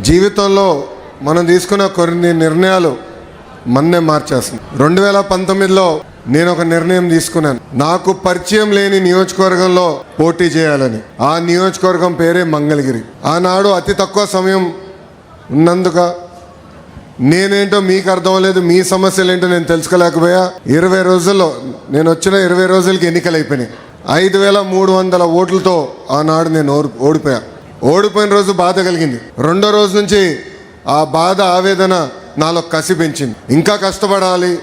జీవితంలో మనం తీసుకున్న కొన్ని నిర్ణయాలు మన్నే మార్చేస్తుంది. 2019లో నేను ఒక నిర్ణయం తీసుకున్నాను. నాకు పరిచయం లేని నియోజకవర్గంలో పోటీ చేయాలని. ఆ నియోజకవర్గం పేరే మంగళగిరి. ఆనాడు అతి తక్కువ సమయం ఉన్నందుక నేనేంటో మీకు అర్థం లేదు, మీ సమస్యలు ఏంటో నేను తెలుసుకోలేకపోయా. 20 రోజుల్లో నేను వచ్చిన 20 రోజులకి ఎన్నికలు అయిపోయినాయి. 5300 ఓట్లతో ఆనాడు నేను ఓడిపోయా. ఓడిపోయిన రోజు బాధ కలిగింది. రెండో రోజు నుంచి ఆ బాధ ఆవేదన నాలో కసి పెంచింది. ఇంకా కష్టపడాలి,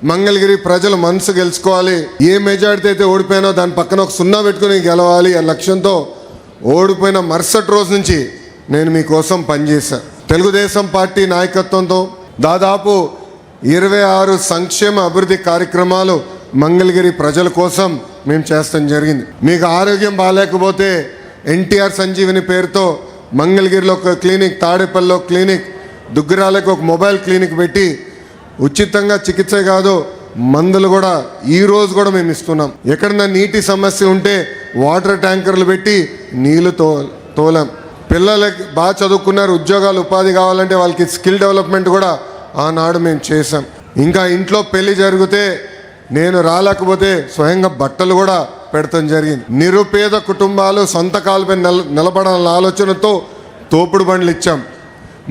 మంగళగిరి ప్రజల మనసు గెలుచుకోవాలి. ఏ మెజారిటీ అయితే ఓడిపోయినో దాని పక్కన ఒక 0 పెట్టుకుని గెలవాలి ఆ లక్ష్యంతో ఓడిపోయిన మరుసటి రోజు నుంచి నేను మీకోసం పనిచేశా. తెలుగుదేశం పార్టీ నాయకత్వంతో దాదాపు 26 సంక్షేమ అభివృద్ధి కార్యక్రమాలు మంగళగిరి ప్రజల కోసం మేము చేస్తాం జరిగింది. మీకు ఆరోగ్యం బాగాలేకపోతే ఎన్టీఆర్ సంజీవిని పేరుతో మంగళగిరిలో ఒక క్లినిక్, తాడేపల్లిలో క్లినిక్, దుగ్గిరాలకు ఒక మొబైల్ క్లినిక్ పెట్టి ఉచితంగా చికిత్స కాదు మందులు కూడా ఈ రోజు కూడా మేము ఇస్తున్నాం. ఎక్కడన్నా నీటి సమస్య ఉంటే వాటర్ ట్యాంకర్లు పెట్టి నీళ్లు తోలాం. పిల్లలకి బాగా చదువుకున్నారు, ఉద్యోగాలు ఉపాధి కావాలంటే వాళ్ళకి స్కిల్ డెవలప్మెంట్ కూడా ఆనాడు మేము చేసాం. ఇంకా ఇంట్లో పెళ్లి జరిగితే నేను రాలేకపోతే స్వయంగా బట్టలు కూడా పెడతాం జరిగింది. నిరుపేద కుటుంబాలు సొంత కాలుపై నిలబడాలన్న ఆలోచనతో తోపుడు బండ్లు ఇచ్చాం.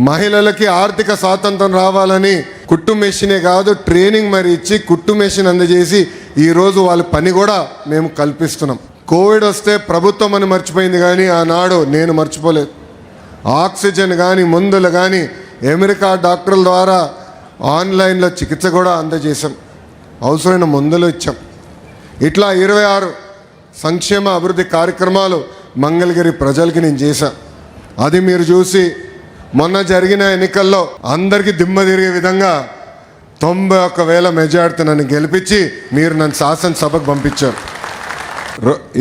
మహిళలకి ఆర్థిక స్వాతంత్రం రావాలని కుట్టు మెషినే కాదు ట్రైనింగ్ మరి ఇచ్చి కుట్టు మెషిన్ అందజేసి ఈరోజు వాళ్ళ పని కూడా మేము కల్పిస్తున్నాం. కోవిడ్ వస్తే ప్రభుత్వం అని మర్చిపోయింది కానీ ఆనాడు నేను మర్చిపోలేదు. ఆక్సిజన్ కానీ మందులు కానీ అమెరికా డాక్టర్ల ద్వారా ఆన్లైన్లో చికిత్స కూడా అందజేశాం. అవసరమైన మందులు ఇచ్చాం. ఇట్లా 26 సంక్షేమ అభివృద్ధి కార్యక్రమాలు మంగళగిరి ప్రజలకి నేను చేశాను. అది మీరు చూసి మొన్న జరిగిన ఎన్నికల్లో అందరికీ దిమ్మ తిరిగే విధంగా 91,000 మెజార్టీ నన్ను గెలిపించి మీరు నన్ను శాసనసభకు పంపించారు.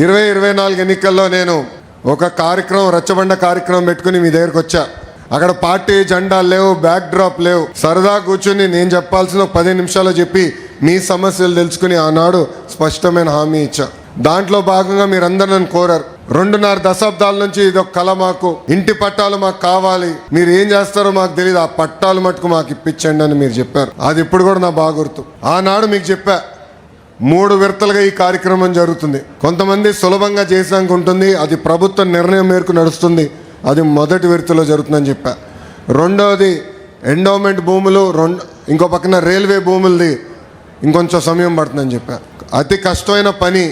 2024 ఎన్నికల్లో నేను ఒక కార్యక్రమం, రచ్చబండ కార్యక్రమం పెట్టుకుని మీ దగ్గరకు వచ్చా. అక్కడ పార్టీ జెండాలు లేవు, బ్యాక్ డ్రాప్ లేవు. సరదా కూర్చొని నేను చెప్పాల్సిన 15 నిమిషాలు చెప్పి మీ సమస్యలు తెలుసుకుని ఆనాడు స్పష్టమైన హామీ ఇచ్చా. దాంట్లో భాగంగా మీరందరూ నన్ను కోరారు. 2.5 దశాబ్దాల నుంచి ఇదొక కళ, మాకు ఇంటి పట్టాలు మాకు కావాలి, మీరు ఏం చేస్తారో మాకు తెలియదు, ఆ పట్టాలు మటుకు మాకు ఇప్పించండి అని మీరు చెప్పారు. అది ఇప్పుడు కూడా నా బాగా గుర్తు. ఆనాడు మీకు చెప్పా 3 విడతలుగా ఈ కార్యక్రమం జరుగుతుంది. కొంతమంది సులభంగా చేసాక ఉంటుంది, అది ప్రభుత్వ నిర్ణయం మేరకు నడుస్తుంది, అది మొదటి విడతలో జరుగుతుందని చెప్పా. రెండవది ఎండోమెంట్ భూములు, ఇంకో పక్కన రైల్వే భూములది ఇంకొంచెం సమయం పడుతుందని చెప్పా. అతి కష్టమైన పని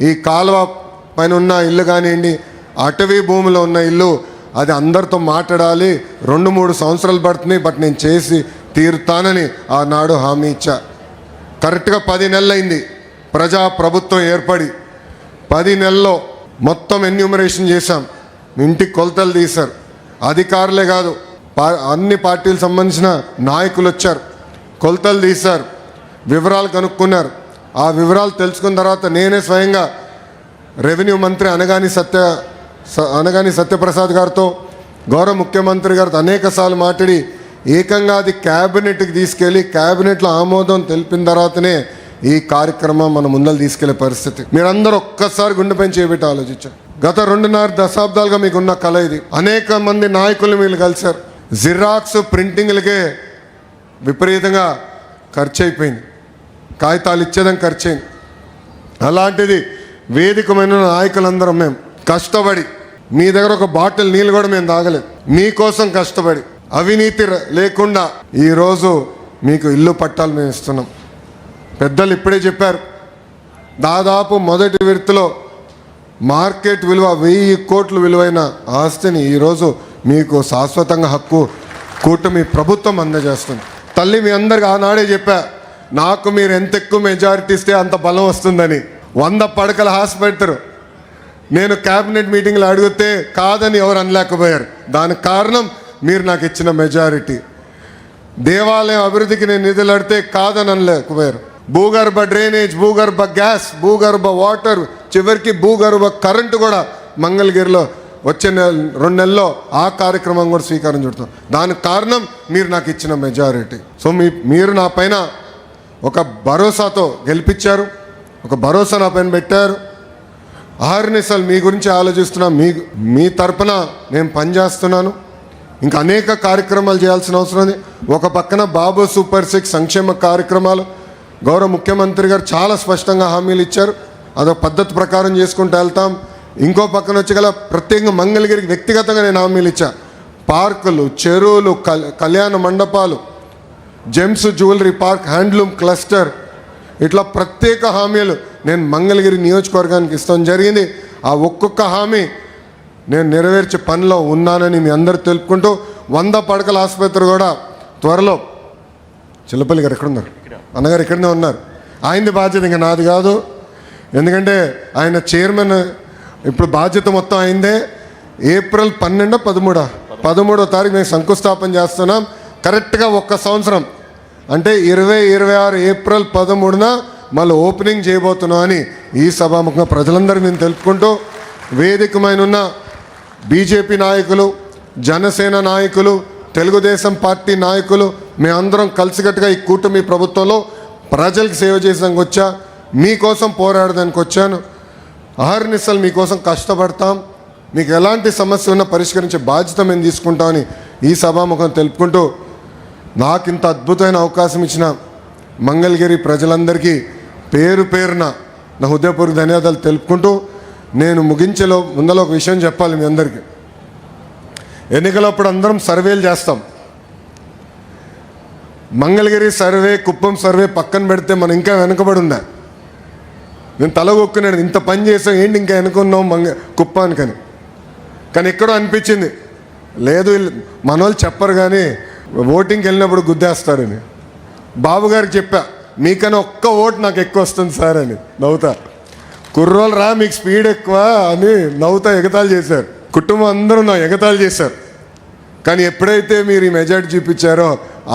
ఈ కాలువ పైన ఉన్న ఇల్లు కానివ్వండి, అటవీ భూమిలో ఉన్న ఇల్లు, అది అందరితో మాట్లాడాలి, 2-3 సంవత్సరాలు పడుతుంది, బట్ నేను చేసి తీరుతానని ఆనాడు హామీ ఇచ్చా. కరెక్ట్గా 10 నెలలు అయింది ప్రజా ప్రభుత్వం ఏర్పడి. 10 నెలల్లో మొత్తం ఎన్యూమరేషన్ చేశాం, ఇంటికి కొలతలు తీశారు. అధికారులే కాదు, అన్ని పార్టీలకు సంబంధించిన నాయకులు వచ్చారు, కొలతలు తీశారు, వివరాలు కనుక్కున్నారు. ఆ వివరాలు తెలుసుకున్న తర్వాత నేనే స్వయంగా రెవెన్యూ మంత్రి అనగాని సత్యప్రసాద్ గారితో, గౌరవ ముఖ్యమంత్రి గారితో అనేకసార్లు మాట్లాడి ఏకంగా అది క్యాబినెట్కి తీసుకెళ్ళి క్యాబినెట్లో ఆమోదం తెలిపిన తర్వాతనే ఈ కార్యక్రమం మన ముందలు తీసుకెళ్లే పరిస్థితి. మీరందరూ ఒక్కసారి గుండెపై చేపెట్టి ఆలోచించారు. గత 2.5 దశాబ్దాలుగా మీకున్న కళ ఇది. అనేక మంది నాయకులు మీరు కలిశారు. జిరాక్స్ ప్రింటింగ్లకే విపరీతంగా ఖర్చు అయిపోయింది, కాగితాలు ఇచ్చేదానికి ఖర్చు అయింది. అలాంటిది వేదికమైన నాయకులందరం మేము కష్టపడి, మీ దగ్గర ఒక బాటిల్ నీళ్ళు కూడా మేము తాగలేదు, మీకోసం కష్టపడి అవినీతి లేకుండా ఈరోజు మీకు ఇల్లు పట్టాలు మేము ఇస్తున్నాం. పెద్దలు ఇప్పుడే చెప్పారు, దాదాపు మొదటి విడతలో మార్కెట్ విలువ 1000 కోట్ల విలువైన ఆస్తిని ఈరోజు మీకు శాశ్వతంగా హక్కు కూటమి ప్రభుత్వం అందజేస్తుంది. తల్లి మీ అందరికి ఆనాడే చెప్పా, నాకు మీరు ఎంత ఎక్కువ మెజారిటీ ఇస్తే అంత బలం వస్తుందని. 100 పడకల హాస్పిటల్ నేను క్యాబినెట్ మీటింగ్లో అడిగితే కాదని ఎవరు అనలేకపోయారు. దానికి కారణం మీరు నాకు ఇచ్చిన మెజారిటీ. దేవాలయం అభివృద్ధికి నేను నిధులు అడితే కాదని అనలేకపోయారు. భూగర్భ డ్రైనేజ్, భూగర్భ గ్యాస్, భూగర్భ వాటర్, చివరికి భూగర్భ కరెంటు కూడా మంగళగిరిలో వచ్చే 2 నెలల్లో ఆ కార్యక్రమం కూడా స్వీకారం చుడతాం. దానికి కారణం మీరు నాకు ఇచ్చిన మెజారిటీ. సో మీరు నా పైన ఒక భరోసాతో గెలిపించారు, ఒక భరోసా నా పైన పెట్టారు. ఆర్నిసలు మీ గురించి ఆలోచిస్తున్నా, మీ తరపున నేను పనిచేస్తున్నాను. ఇంకా అనేక కార్యక్రమాలు చేయాల్సిన అవసరం ఉంది. ఒక పక్కన బాబు సూపర్ 6 సంక్షేమ కార్యక్రమాలు గౌరవ ముఖ్యమంత్రి గారు చాలా స్పష్టంగా హామీలు ఇచ్చారు. అదొక పద్ధతి ప్రకారం చేసుకుంటూ వెళ్తాం. ఇంకో పక్కన వచ్చి గల ప్రత్యేకంగా మంగళగిరికి వ్యక్తిగతంగా నేను హామీలు ఇచ్చా. పార్కులు, చెరువులు, కళ్యాణ మండపాలు, gems jewellery park, handloom cluster, ఇట్లా ప్రత్యేక హామీలు నేను మంగళగిరి నియోజకవర్గానికి ఇస్తాం జరిగింది. ఆ ఒక్కొక్క హామీ నేను నెరవేర్చే పనిలో ఉన్నానని మీ అందరూ తెలుపుకుంటూ 100 పడకల ఆసుపత్రి కూడా త్వరలో, చిల్లపల్లి గారు ఎక్కడున్నారు? అన్నగారు ఇక్కడనే ఉన్నారు. ఆయనది బాధ్యత, ఇంకా నాది కాదు. ఎందుకంటే ఆయన చైర్మన్, ఇప్పుడు బాధ్యత మొత్తం అయిందే. ఏప్రిల్ 13వ తారీఖు మేము శంకుస్థాపన చేస్తున్నాం. కరెక్ట్గా 1 సంవత్సరం అంటే 2026 ఏప్రిల్ 13న మళ్ళీ ఓపెనింగ్ చేయబోతున్నాం అని ఈ సభాముఖంగా ప్రజలందరికీ నేను తెలుపుకుంటూ, వేదికమైన ఉన్న బీజేపీ నాయకులు, జనసేన నాయకులు, తెలుగుదేశం పార్టీ నాయకులు, మేమందరం కలిసికట్టుగా ఈ కూటమి ప్రభుత్వంలో ప్రజలకు సేవ చేయడానికి వచ్చా, మీకోసం పోరాడడానికి వచ్చాను. అహర్నిశలు మీకోసం కష్టపడతాం. మీకు ఎలాంటి సమస్య ఉన్నా పరిష్కరించే బాధ్యత మేము తీసుకుంటామని ఈ సభాముఖం తెలుపుకుంటూ, నాకు ఇంత అద్భుతమైన అవకాశం ఇచ్చిన మంగళగిరి ప్రజలందరికీ పేరు పేరున నా హృదయపూర్వక ధన్యవాదాలు తెలుపుకుంటూ, నేను ముగించేలో ముందర ఒక విషయం చెప్పాలి మీ అందరికీ. ఎన్నికలప్పుడు అందరం సర్వేలు చేస్తాం. మంగళగిరి సర్వే, కుప్పం సర్వే పక్కన పెడితే మనం ఇంకా వెనుకబడి ఉందా? నేను తలగొక్కున్నాను, ఇంత పని చేసాం ఏంటి ఇంకా వెనుకున్నాం కుప్పానికని. కానీ ఎక్కడో అనిపించింది, లేదు మన వాళ్ళు చెప్పరు కానీ ఓటింగ్కి వెళ్ళినప్పుడు గుద్దేస్తారని. బాబు గారికి చెప్పా, మీకన్నా ఒక్క ఓటు నాకు ఎక్కువ వస్తుంది సార్ అని. నవ్వుతా, కుర్రోలు రా మీకు స్పీడ్ ఎక్కువ అని నవ్వుతా ఎగతాళి చేశారు. కుటుంబం అందరూ నా ఎగతాళి చేశారు. కానీ ఎప్పుడైతే మీరు ఈ మెజార్టీ చూపించారో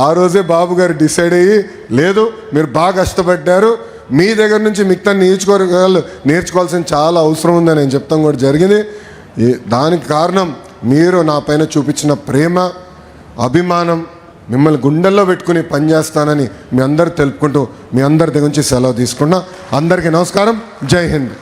ఆ రోజే బాబు గారు డిసైడ్ అయ్యి, లేదు మీరు బాగా కష్టపడ్డారు, మీ దగ్గర నుంచి మిగతా నియోజకవర్గాలు నేర్చుకోవాల్సిన చాలా అవసరం ఉందని నేను చెప్తాం కూడా జరిగింది. దానికి కారణం మీరు నా పైన చూపించిన ప్రేమ, అభిమానం. మిమ్మల్ని గుండెల్లో పెట్టుకుని పనిచేస్తానని మీ అందరు తెలుపుకుంటూ మీ అందరి దగ్గర నుంచి సెలవు తీసుకున్నా. అందరికీ నమస్కారం. జై హింద్.